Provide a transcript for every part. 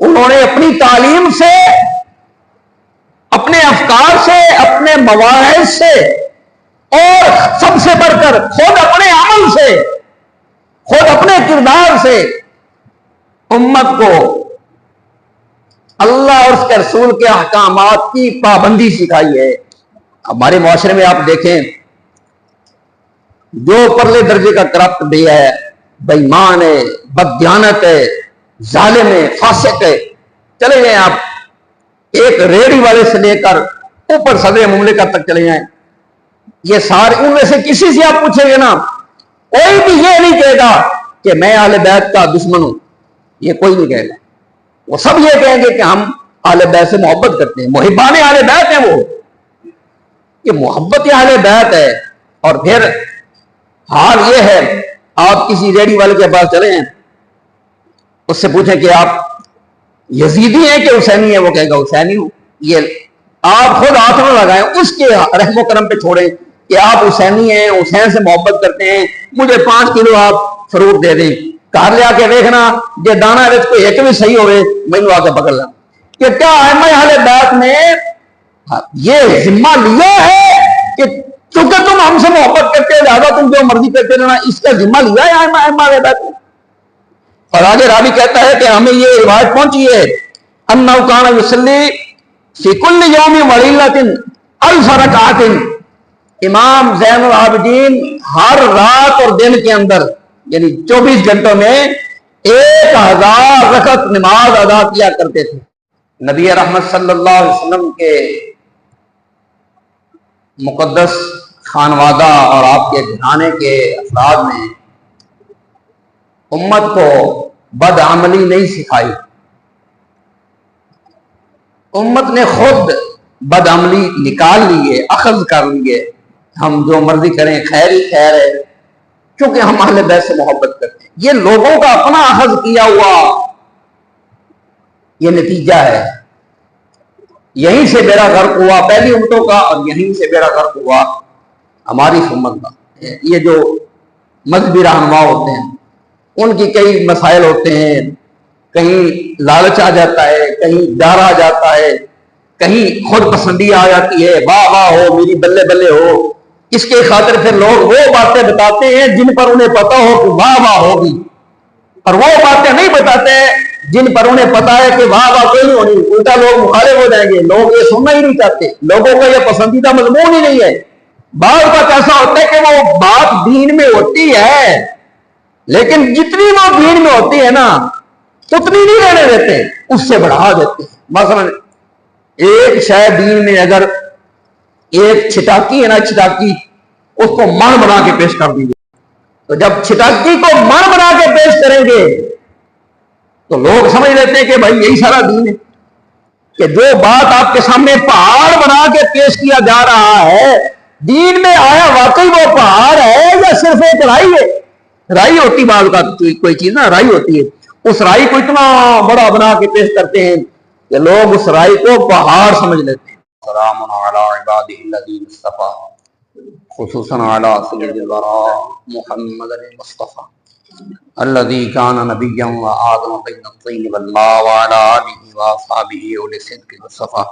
انہوں نے اپنی تعلیم سے، اپنے افکار سے، اپنے مواعظ سے، اور سب سے بڑھ کر خود اپنے عمل سے، خود اپنے کردار سے امت کو اللہ اور اس کے رسول کے احکامات کی پابندی سکھائی ہے۔ ہمارے معاشرے میں آپ دیکھیں، جو پرلے درجے کا کرپٹ بھی ہے، بے ایمان ہے، بددیانت ہے، ظالم ہے، فاسق ہے، چلے جائیں آپ ایک ریڑھی والے سے لے کر اوپر صدر مملکت تک چلے جائیں، یہ سارے ان میں سے کسی سے آپ پوچھیں گے نا، کوئی بھی یہ نہیں کہے گا کہ میں اہل بیت کا دشمن ہوں، یہ کوئی نہیں کہے گا۔ وہ سب یہ کہیں گے کہ ہم اہل بیت سے محبت کرتے ہیں، محبان اہل بیت ہیں وہ، یہ محبت اہل بیت ہے۔ اور پھر حال یہ ہے، آپ کسی ریڑھی والے کے پاس چلے ہیں، اس سے پوچھیں کہ آپ یزیدی ہیں کہ حسینی ہیں، وہ کہے گا حسینی ہوں۔ یہ آپ خود ہاتھ نہ لگائیں، اس کے رحم و کرم پہ چھوڑیں کہ آپ حسینی ہیں، حسین سے محبت کرتے ہیں، مجھے 5 کلو آپ فروٹ دے دیں، گھر لے آ کے دیکھنا کہ دانا رچ کو ایک بھی صحیح ہوئے مینو آ کے پکڑ لینا کہ کیا ائمہ اہل بیت نے یہ ذمہ لیا ہے کہ چونکہ تم ہم سے محبت کرتے ہو لہذا تم جو مرضی کرتے رہنا، اس کا ذمہ لیا ہے ائمہ اہل بیت نے؟ اور آگے راوی کہتا ہے کہ ہمیں یہ روایت پہنچی ہے انہ کان یصلی فی کل یوم ولیلۃ 1000 رکعۃ، امام زین العابدین ہر رات اور دن کے اندر یعنی 24 گھنٹوں میں 1000 رکعت نماز ادا کیا کرتے تھے۔ نبی رحمت صلی اللہ علیہ وسلم کے مقدس خانوادہ اور آپ کے گھرانے کے افراد نے امت کو بدعملی نہیں سکھائی، امت نے خود بدعملی نکال لی ہے، اخذ کر لی ہے، ہم جو مرضی کریں خیر ہی خیر ہے کیونکہ ہم اہل بیت سے محبت کرتے ہیں۔ یہ لوگوں کا اپنا اخذ کیا ہوا یہ نتیجہ ہے، یہیں سے بیڑا غرق ہوا پہلی امتوں کا، اور یہیں سے بیڑا غرق ہوا ہماری امت کا۔ یہ جو مذہبی رہنما ہوتے ہیں ان کی کئی مسائل ہوتے ہیں، کہیں لالچ آ جاتا ہے، کہیں ڈر آ جاتا ہے، کہیں خود پسندی آ جاتی ہے، واہ واہ ہو میری بلے بلے ہو، اس کے خاطر پھر لوگ وہ باتیں بتاتے ہیں جن پر انہیں پتا ہو کہ واہ واہ ہوگی، اور وہ باتیں نہیں بتاتے جن پر انہیں پتا ہے کہ واہ واہ کوئی نہیں ہونی، الٹا لوگ مخالف ہو جائیں گے، لوگ یہ سننا ہی نہیں چاہتے، لوگوں کا یہ پسندیدہ مضمون ہی نہیں ہے۔ بعض بات ایسا ہوتا ہے کہ وہ بات دین میں ہوتی ہے لیکن جتنی وہ دین میں ہوتی ہے نا اتنی نہیں رہنے دیتے، اس سے بڑھا دیتے ہیں۔ مثلا ایک شاید دین میں اگر ایک چھٹاکی ہے نا، چھٹاکی اس کو من بنا کے پیش کر دیجیے، تو جب چھٹاکی کو من بنا کے پیش کریں گے تو لوگ سمجھ لیتے ہیں کہ بھائی یہی سارا دین ہے، کہ جو بات آپ کے سامنے پہاڑ بنا کے پیش کیا جا رہا ہے دین میں آیا واقعی وہ پہاڑ ہے یا صرف ایک رائی ہے؟ رائی ہوتی بعض کا کوئی چیز نا رائی ہوتی ہے، اس رائی کو اتنا بڑا بنا کے پیش کرتے ہیں کہ لوگ اس رائی کو پہاڑ سمجھ لیتے ہیں۔ سلام علی عبادہ الذین اصطفیٰ خصوصاً علی سید الورا محمد المصطفیٰ الذي كان نبيا وآدم بين الطين والماء وعلى آله وأصحابه أولي الصدق والصفاء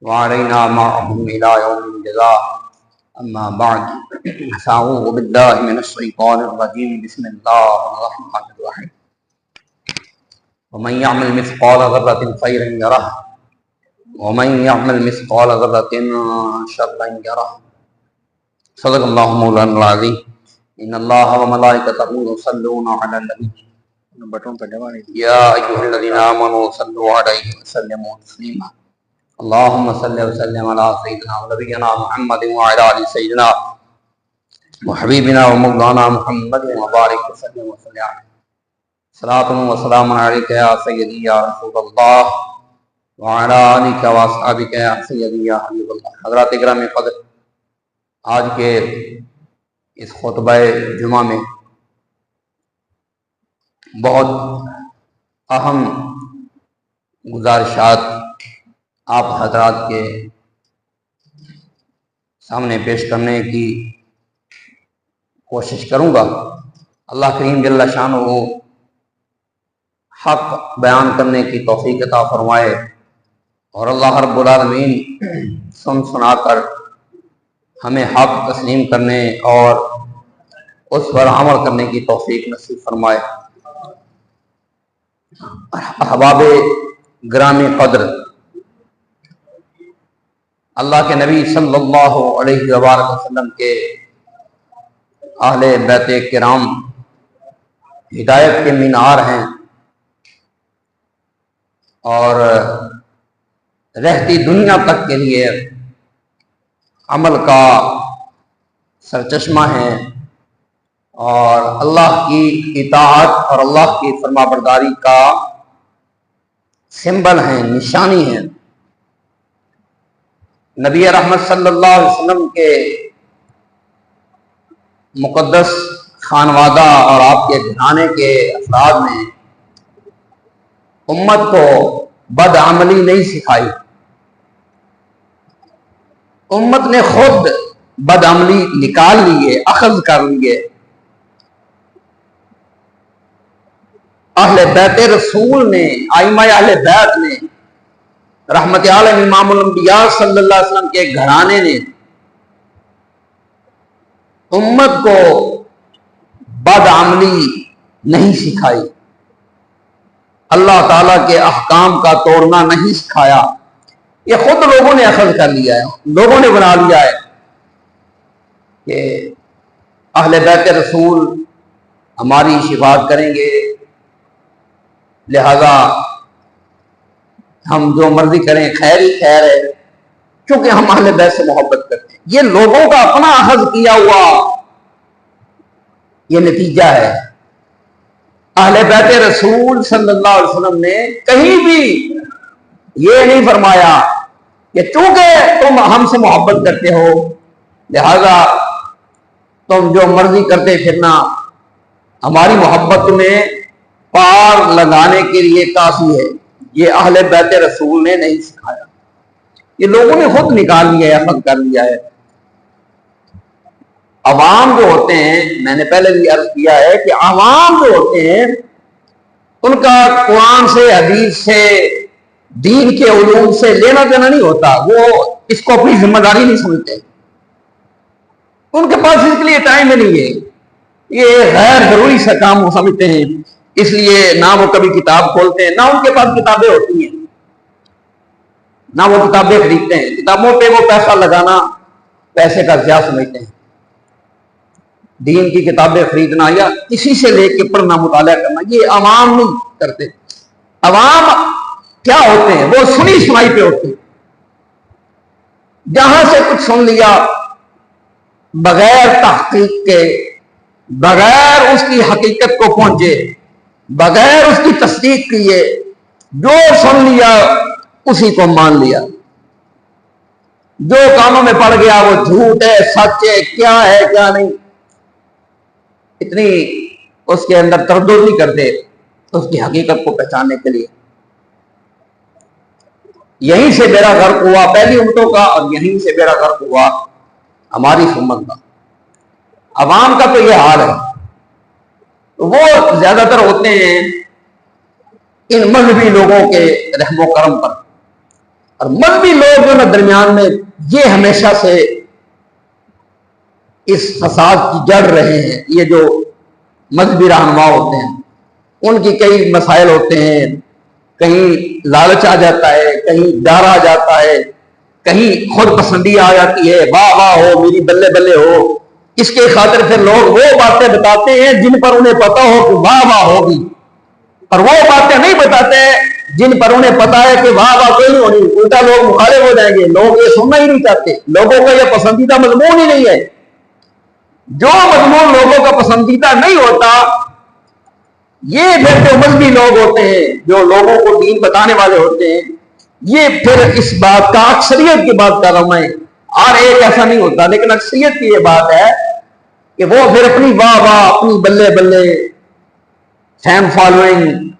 وعلينا معهم إلى يوم الجزاء، أما بعد فأعوذ بالله من الشيطان الرجيم، بسم الله الرحمن الرحيم، ومن يعمل مثقال ذرة خيرا يره ومن يعمل مثقال ذرة شرا يره۔ صدق الله مولانا العظيم۔ ان اللہ وملائکتہ یصلون علی النبی یا ایھا الذین آمنوا صلوا علیہ وسلموا تسلیما۔ اللہم صل وسلم علی سیدنا ونبینا محمد وعلی آل سیدنا وحبیبنا ومولانا محمد وبارک وسلم وصلی علیہ۔ صلاۃ و سلام علیک یا سیدی یا رسول اللہ وعلی آلک واصحابک یا سیدی یا حبیب اللہ۔ حضرات اکرام قدر، آج کے اس خطبہ جمعہ میں بہت اہم گزارشات آپ حضرات کے سامنے پیش کرنے کی کوشش کروں گا۔ اللہ کریم جل شانہ حق بیان کرنے کی توفیق عطا فرمائے، اور اللہ رب العالمین سن سنا کر ہمیں حق تسلیم کرنے اور اس پر عمل کرنے کی توفیق نصیب فرمائے۔ احباب گرامی قدر، اللہ کے نبی صلی اللہ علیہ وآلہ وسلم کے اہل بیت کرام ہدایت کے مینار ہیں، اور رہتی دنیا تک کے لیے عمل کا سرچشمہ ہیں، اور اللہ کی اطاعت اور اللہ کی فرما برداری کا سمبل ہیں، نشانی ہیں۔ نبی رحمت صلی اللہ علیہ وسلم کے مقدس خانوادہ اور آپ کے گھرانے کے افراد نے امت کو بدعملی نہیں سکھائی، امت نے خود بدعملی نکال لی ہے، اخذ کر لی ہے۔ اہل بیت رسول نے، ائمہ اہل بیت نے، رحمت عالم امام الانبیاء صلی اللہ علیہ وسلم کے گھرانے نے امت کو بدعملی نہیں سکھائی، اللہ تعالیٰ کے احکام کا توڑنا نہیں سکھایا۔ یہ خود لوگوں نے اخذ کر لیا ہے، لوگوں نے بنا لیا ہے کہ اہل بیت رسول ہماری شفاعت کریں گے، لہذا ہم جو مرضی کریں خیر ہی خیر ہے، کیونکہ ہم اہل بیت سے محبت کرتے ہیں۔ یہ لوگوں کا اپنا اخذ کیا ہوا یہ نتیجہ ہے۔ اہل بیت رسول صلی اللہ علیہ وسلم نے کہیں بھی یہ نہیں فرمایا کہ چونکہ تم ہم سے محبت کرتے ہو لہذا تم جو مرضی کرتے پھرنا، ہماری محبت تمہیں پار لگانے کے لیے کافی ہے۔ یہ اہل بیت رسول نے نہیں سکھایا، یہ لوگوں نے خود نکال لیا ہے، اخذ کر لیا ہے۔ عوام جو ہوتے ہیں، میں نے پہلے بھی عرض کیا ہے کہ عوام جو ہوتے ہیں ان کا قرآن سے، حدیث سے، دین کے علوم سے لینا دینا نہیں ہوتا، وہ اس کو اپنی ذمہ داری نہیں سمجھتے، ان کے پاس اس کے لیے ٹائم ہی نہیں ہے، یہ غیر ضروری سا کام وہ سمجھتے ہیں، اس لیے نہ وہ کبھی کتاب کھولتے ہیں، نہ ان کے پاس کتابیں ہوتی ہیں، نہ وہ کتابیں خریدتے ہیں۔ کتابوں پہ وہ پیسہ لگانا پیسے کا ضیاع سمجھتے ہیں۔ دین کی کتابیں خریدنا یا کسی سے لے کے پڑھنا، مطالعہ کرنا، یہ عوام نہیں کرتے۔ عوام کیا ہوتے ہیں؟ وہ سنی سنائی پہ ہوتے ہیں، جہاں سے کچھ سن لیا بغیر تحقیق کے، بغیر اس کی حقیقت کو پہنچے، بغیر اس کی تصدیق کیے، جو سن لیا اسی کو مان لیا، جو کانوں میں پڑ گیا وہ جھوٹ ہے، سچ ہے، کیا ہے کیا نہیں، اتنی اس کے اندر تردد نہیں کرتے اس کی حقیقت کو پہچاننے کے لیے۔ یہیں سے بیڑا غرق ہوا پہلی امتوں کا، اور یہیں سے بیڑا غرق ہوا ہماری امت کا۔ عوام کا تو یہ حال ہے، وہ زیادہ تر ہوتے ہیں ان مذہبی لوگوں کے رحم و کرم پر، اور مذہبی لوگ جو نا درمیان میں یہ ہمیشہ سے اس فساد کی جڑ رہے ہیں۔ یہ جو مذہبی رہنما ہوتے ہیں ان کی کئی مسائل ہوتے ہیں، کہیں لالچ آ جاتا ہے، کہیں ڈر آ جاتا ہے، کہیں خود پسندی آ جاتی ہے، واہ واہ ہو، میری بلے بلے ہو، اس کے خاطر پھر لوگ وہ باتیں بتاتے ہیں جن پر انہیں پتا ہو کہ واہ واہ ہوگی، اور وہ باتیں نہیں بتاتے جن پر انہیں پتا ہے کہ واہ واہ کوئی نہیں ہونی، الٹا لوگ مخالف ہو جائیں گے، لوگ یہ سننا ہی نہیں چاہتے، لوگوں کا یہ پسندیدہ مضمون ہی نہیں ہے۔ جو مضمون لوگوں کا پسندیدہ نہیں ہوتا، یہ پھر جو مذہبی لوگ ہوتے ہیں، جو لوگوں کو دین بتانے والے ہوتے ہیں، یہ پھر اس بات کا، اکثریت کی بات کر رہا ہوں میں، اور ایک ایسا نہیں ہوتا لیکن اکثریت کی یہ بات ہے کہ وہ پھر اپنی واہ واہ، اپنی بلے بلے، فین فالوئنگ،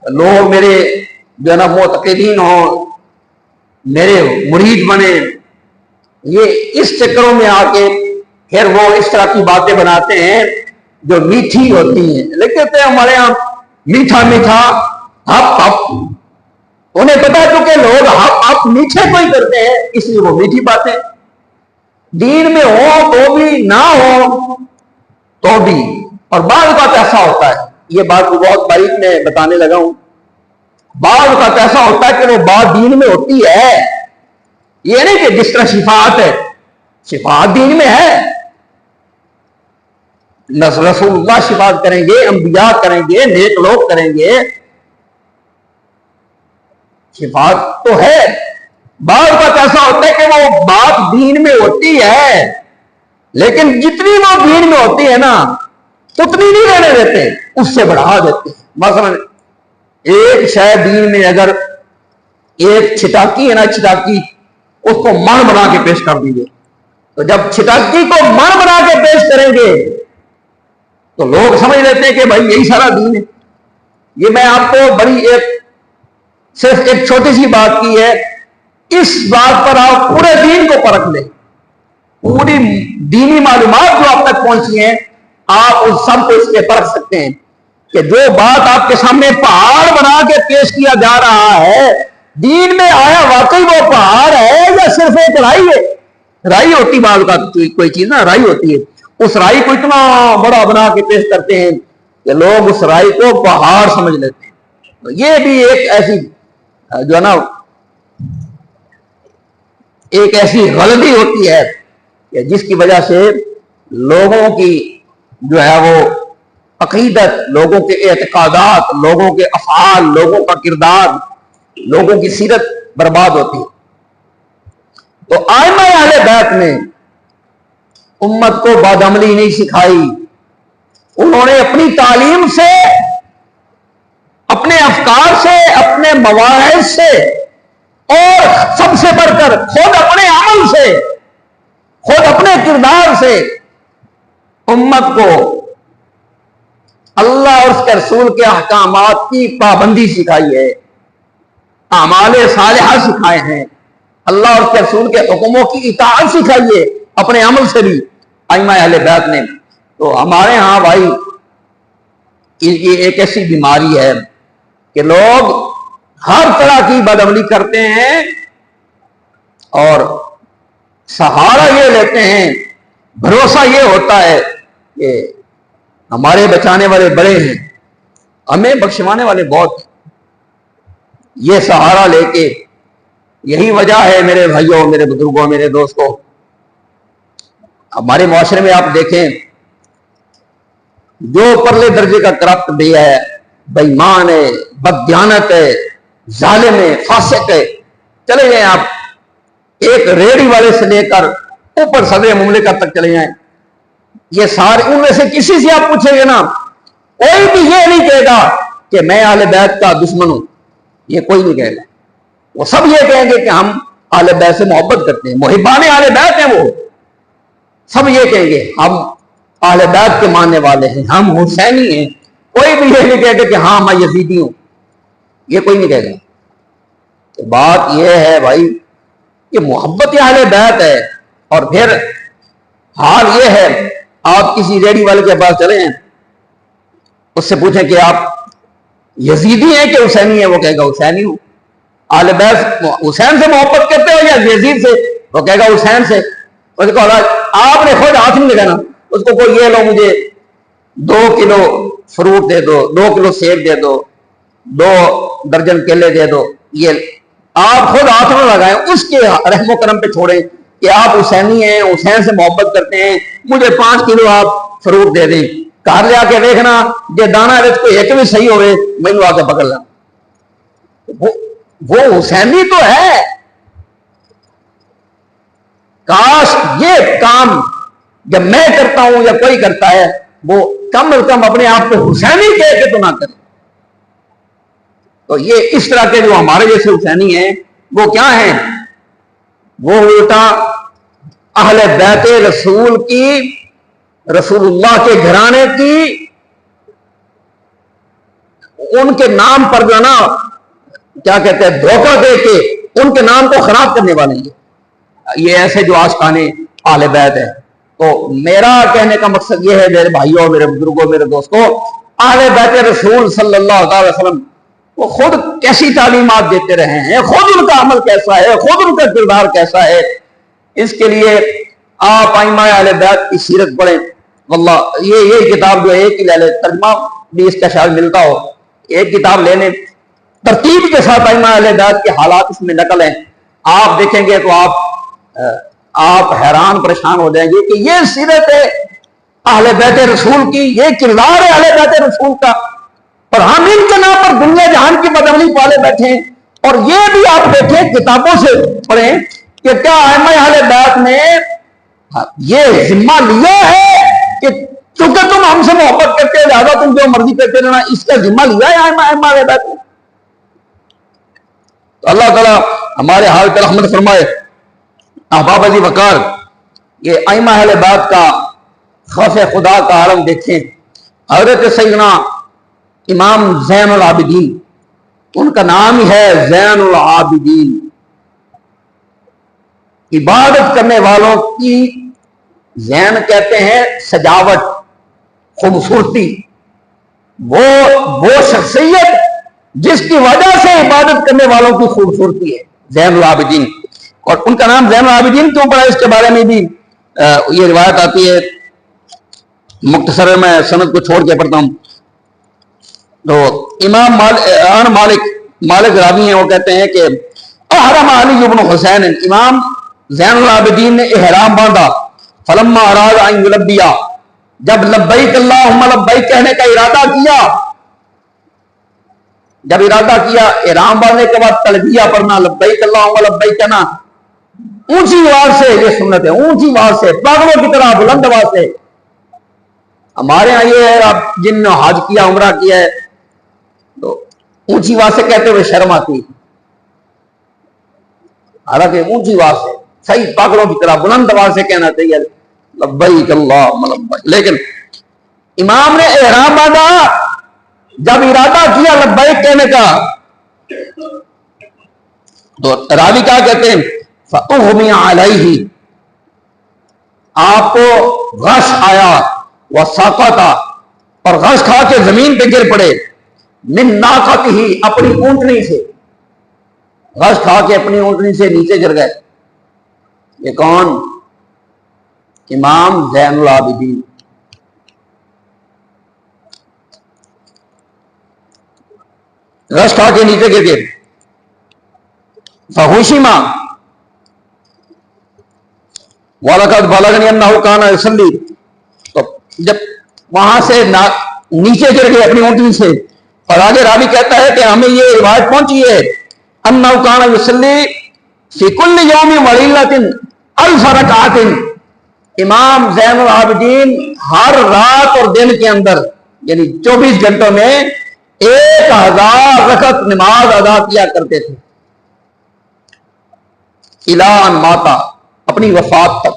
لوگ میرے جو ہے نا معتقدین ہوں، میرے مرید بنے، یہ اس چکروں میں آ کے پھر وہ اس طرح کی باتیں بناتے ہیں جو میٹھی ہوتی ہیں، لیکن ہمارے ہاں میٹھا میٹھا ہپ ہپ، انہیں پتا چکے لوگ ہپ ہپ میٹھے کوئی کرتے ہیں، اس لیے وہ میٹھی باتیں دین میں ہو تو بھی نہ ہو تو بھی. اور بعض اوقات ایسا ہوتا ہے، یہ بات بہت باریک میں بتانے لگا ہوں، بعض اوقات ایسا ہوتا ہے کہ وہ بات دین میں ہوتی ہے، یہ نہیں کہ جس طرح شفاعت ہے، شفاعت دین میں ہے، رسول اللہ شفاعت کریں گے، انبیاء کریں گے، نیک لوگ کریں گے، شفاعت تو ہے. بعض اوقات ایسا ہوتا ہے کہ وہ بات دین میں ہوتی ہے لیکن جتنی وہ دین میں ہوتی ہے نا اتنی نہیں رہنے دیتے، اس سے بڑھا دیتے. مثلا ایک شاید دین میں اگر ایک چھٹاکی ہے نا، چھٹاکی اس کو من بنا کے پیش کر دیجیے، تو جب چھٹاکی کو من بنا کے پیش کریں گے تو لوگ سمجھ لیتے ہیں کہ بھائی یہی سارا دین ہے. یہ میں آپ کو بڑی صرف ایک چھوٹی سی بات کی ہے، اس بات پر آپ پورے دین کو پرکھ لیں، پوری دینی معلومات جو آپ تک پہنچی ہیں آپ اس سب کو اس پہ پرکھ سکتے ہیں کہ جو بات آپ کے سامنے پہاڑ بنا کے پیش کیا جا رہا ہے دین میں آیا واقعی وہ پہاڑ ہے یا صرف ایک رائی ہے. رائی ہوتی بعض کا کوئی چیز نا رائی ہوتی ہے، اس رائی کو اتنا بڑا بنا کے پیش کرتے ہیں کہ لوگ اس رائی کو پہاڑ سمجھ لیتے ہیں. یہ بھی ایک ایسی جو ہے نا ایک ایسی غلطی ہوتی ہے کہ جس کی وجہ سے لوگوں کی جو ہے وہ عقیدت، لوگوں کے اعتقادات، لوگوں کے افعال، لوگوں کا کردار، لوگوں کی سیرت برباد ہوتی ہے. تو ائمہ اہل بیت نے امت کو بدعملی نہیں سکھائی، انہوں نے اپنی تعلیم سے، اپنے افکار سے، اپنے مواعظ سے اور سب سے بڑھ کر خود اپنے عمل سے، خود اپنے کردار سے امت کو اللہ اور اس کے رسول کے احکامات کی پابندی سکھائی ہے، اعمال صالحہ سکھائے ہیں، اللہ اور اس کے رسول کے حکموں کی اطاعت سکھائی ہے اپنے عمل سے بھی ائمہ اہل بیت نے. تو ہمارے ہاں بھائی یہ ایک ایسی بیماری ہے کہ لوگ ہر طرح کی بدعملی کرتے ہیں اور سہارا یہ لیتے ہیں، بھروسہ یہ ہوتا ہے کہ ہمارے بچانے والے بڑے ہیں، ہمیں بخشوانے والے بہت ہیں. یہ سہارا لے کے یہی وجہ ہے میرے بھائیوں، میرے بزرگوں، میرے دوستوں، ہمارے معاشرے میں آپ دیکھیں جو پرلے درجے کا کرپٹ بھی ہے، بے ایمان ہے، بددیانت ہے، ظالم ہے، فاسق ہے، چلے جائیں آپ ایک ریڑھی والے سے لے کر اوپر صدر مملکت تک چلے جائیں، یہ سارے ان میں سے کسی سے آپ پوچھیں گے نا کوئی بھی یہ نہیں کہے گا کہ میں اہل بیت کا دشمن ہوں، یہ کوئی نہیں کہے گا. وہ سب یہ کہیں گے کہ ہم اہل بیت سے محبت کرتے ہیں، محبان اہل بیت ہیں، وہ سب یہ کہیں گے ہم اہل بیت کے ماننے والے ہیں، ہم حسینی ہیں. کوئی بھی یہ نہیں کہے گا کہ ہاں میں یزیدی ہوں، یہ کوئی نہیں کہے گا. تو بات یہ ہے بھائی کہ محبت اہل بیت ہے. اور پھر حال یہ ہے آپ کسی ریڑھی والے کے پاس چلے ہیں، اس سے پوچھیں کہ آپ یزیدی ہیں کہ حسینی ہیں، وہ کہے گا حسینی ہوں. اہل بیت حسین سے محبت کرتے ہو یا یزید سے، وہ کہے گا حسین سے. اس کو آپ نے خود ہاتھ نہیں لگانا، اس کو کوئی یہ لو مجھے 2 کلو فروٹ دے دو، 2 کلو سیب دے دو، 2 درجن کیلے دے دو، یہ آپ خود ہاتھ نہ لگائیں، اس کے رحم و کرم پہ چھوڑیں کہ آپ حسینی ہیں، حسین سے محبت کرتے ہیں، مجھے 5 کلو آپ فروٹ دے دیں، گھر لے آ کے دیکھنا یہ دانا کو ایک بھی صحیح ہوئے مینو آ کے پکڑ لینا. وہ حسینی تو ہے. کاش یہ کام جب میں کرتا ہوں یا کوئی کرتا ہے وہ کم از کم اپنے آپ کو حسینی کہہ کے تو نہ کرے. تو یہ اس طرح کے جو ہمارے جیسے حسینی ہیں وہ کیا ہیں، وہ الٹا اہل بیت رسول کی، رسول اللہ کے گھرانے کی، ان کے نام پر جو نا کیا کہتے ہیں دھوکہ دے کے ان کے نام کو خراب کرنے والے ہیں. یہ ایسے جو عاشقان اہل بیت ہے. تو میرا کہنے کا مقصد یہ ہے میرے بھائیوں، میرے بزرگوں، میرے دوستوں اہل بیت رسول صلی اللہ علیہ وسلم وہ خود کیسی تعلیمات دیتے رہے ہیں، خود ان کا عمل کیسا ہے، خود ان کا کردار کیسا ہے. اس کے لیے آپ ائمہ اہل بیت کی سیرت پڑھیں. واللہ یہ کتاب جو ہے ایک ہی لے لیں، ترجمہ بھی اس کا شاید ملتا ہو، ایک کتاب لے لیں، ترتیب کے ساتھ ائمہ اہل بیت کے حالات اس میں نقل ہیں. آپ دیکھیں گے تو آپ حیران پریشان ہو جائیں گے کہ یہ سیرت ہے اہل بیت رسول کی، یہ کردار ہے اہل بیت رسول کا، اور ہم ان کے نام پر دنیا جہان کی بدعملی پالے بیٹھے ہیں. اور یہ بھی آپ دیکھیں کتابوں سے پڑھیں کہ کیا ائمہ اہل بیت نے یہ ذمہ لیا ہے کہ چونکہ تم ہم سے محبت کرتے ہو لہذا تم جو مرضی کرتے رہنا، اس کا ذمہ لیا ہے ائمہ اہل بیت نے؟ تو اللہ تعالیٰ ہمارے حال پر رحمت فرمائے. احباب عزیز وقار، یہ ائمہ اہل بیت کا خوف خدا کا عالم دیکھیں. حضرت سیدنا امام زین العابدین، ان کا نام ہی ہے زین العابدین. عبادت کرنے والوں کی زین کہتے ہیں سجاوٹ، خوبصورتی، وہ شخصیت جس کی وجہ سے عبادت کرنے والوں کی خوبصورتی ہے، زین العابدین. اور ان کا نام زین العابدین کیوں پڑا، اس کے بارے میں بھی یہ روایت آتی ہے. مختصر میں سند کو چھوڑ کے پڑھتا ہوں. تو امام مالک راوی ہیں، وہ کہتے ہیں کہ احرم علی بن حسین، امام زین العابدین نے احرام باندھا. فلما اراد ان یلبیا، جب لبیک اللہم لبیک کہنے کا ارادہ کیا، احرام باندھنے کے بعد تلبیہ پڑھنا، لبیک اللہم لبیک کہنا اونچی آواز سے، یہ سنت ہے، اونچی آواز سے، پاگلوں کی طرح بلند آواز سے. ہمارے ہاں یہ ہے آپ جن نے حج کیا، عمرہ کیا ہے تو اونچی آواز سے کہتے ہوئے شرم آتی، حالانکہ اونچی آواز سے صحیح پاگلوں کی طرح بلند آواز سے کہنا چاہیے لبیک اللہم لبیک. لیکن امام نے احرام باندھا، جب ارادہ کیا لبیک کہنے کا تو راوی کیا کہتے ہیں فَأُغْمِيَ عَلَيْهِ، آپ کو غش آیا، وَسَقَطَ، اور غش کھا کے زمین پہ گر پڑے، مِن نَاقَتِهِ، اپنی اونٹنی سے، غش کھا کے اپنی اونٹنی سے نیچے گر گئے. یہ کون؟ امام زین العابدین. غش کھا کے نیچے گر گئے. فَحُشِمَ وَلَقَدْ بَلَغَنِي أَنَّهُ كَانَ يُصَلِّي، تو جب وہاں سے نیچے گر گئے اپنی اونٹنی سے، اور آگے راوی کہتا ہے کہ ہمیں یہ روایت پہنچی ہے أَنَّهُ كَانَ يُصَلِّي فِي كُلِّ يَوْمٍ وَلَيْلَةٍ أَلْفَ رَكْعَةٍ، امام زین العابدین ہر رات اور دن کے اندر یعنی 24 گھنٹوں میں 1000 رکعت نماز ادا کیا کرتے تھے. الان ماتا، اپنی وفات تک،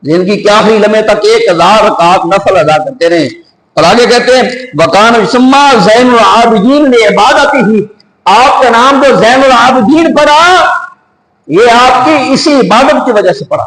زندگی کے آخری لمحے تک 1000 رکعت نفل ادا کرتے رہے. اور آگے کہتے ہیں وکان یسمى زین العابدین لعبادتہ، آپ کا نام جو زین العابدین پڑا یہ آپ کی اسی عبادت کی وجہ سے پڑا.